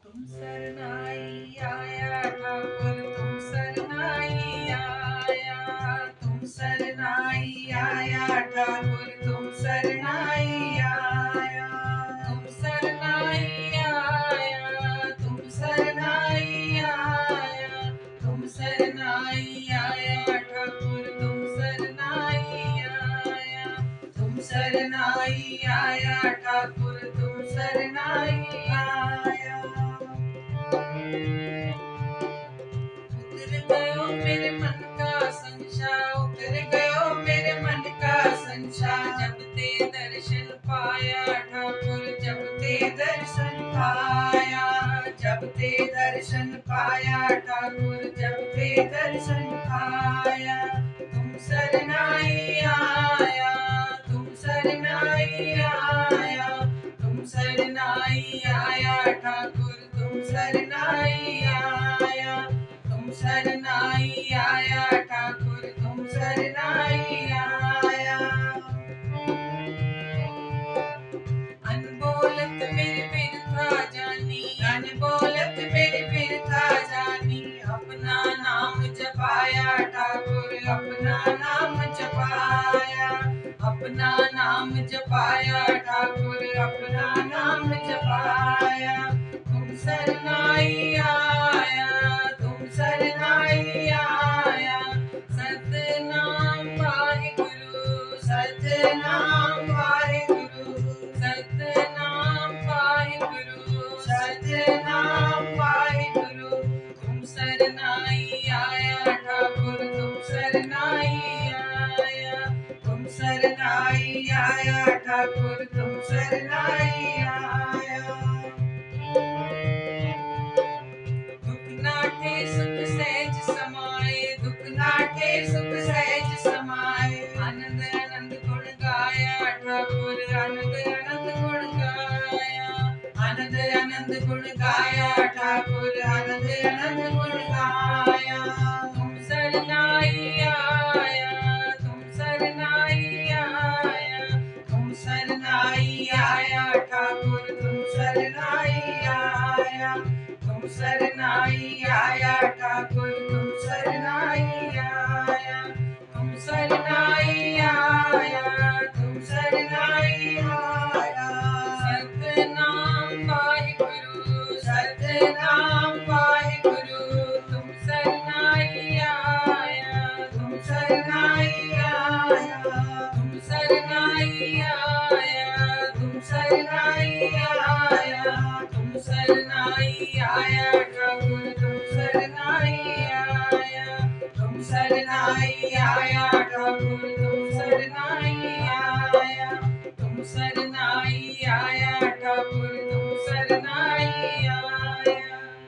तुम सरनाई आया ठाकुर तुम सरनाई आया तुम सरनाई आया ठाकुर तुम सरनाई आया तुम सरनाई आया तुम सरनाई आया तुम सरनाई आया ठाकुर तुम सरनाई आया तुम सरनाई आया ठाकुर तुम सरनाई आया उतर गयो मेरे मन का संशय उतर गयो मेरे मन का संशय जब ते दर्शन पाया ठाकुर जब ते दर्शन पाया जब ते दर्शन पाया ठाकुर जब ते दर्शन पाया तुम सरनाई आया तुम सरनाई आया तुम सरनाई आया ठाकुर तुम सरनाई आया तुम सरनाई आया ठाकुर तुम सरनाई आया अनबोलत मेरे बिरथा जानी अनबोलत मेरे बिरथा जानी अपना नाम जपाया ठाकुर अपना नाम जपाया अपना नाम जपाया ठाकुर अपना नाम जपाया तुम सरनाई आया तुम सरनाई आया सतनाम वाहिगुरु सतनाम वाहिगुरु सतनाम वाहिगुरु सतनाम वाहिगुरु तुम सरनाई आया ठाकुर तुम सरनाई आया तुम सरनाई आया ठाकुर तुम सरनाई आया दुख नाटे सुख सहज समाए दुख नाटे सुख सहज समाए आनंद आनंद गुण गाया ठाकुर आनंद आनंद गुण गाया आनंद आनंद गुण गाया ठाकुर आनंद आनंद गुण गाया तुम सरनाई आया तुम सरनाई आया तुम सरनाई आया ठाकुर तुम सरनाई आया तुम सरनाई आया ठाकुर तुम सरनाई आया तुम सरनाई आया तुम सरनाई आया सतनाम वाहिगुरु सतनाम वाहिगुरु तुम सरनाई आया तुम सरनाई आया तुम सरनाई आया तुम सरनाई आया तुम सरनाई आया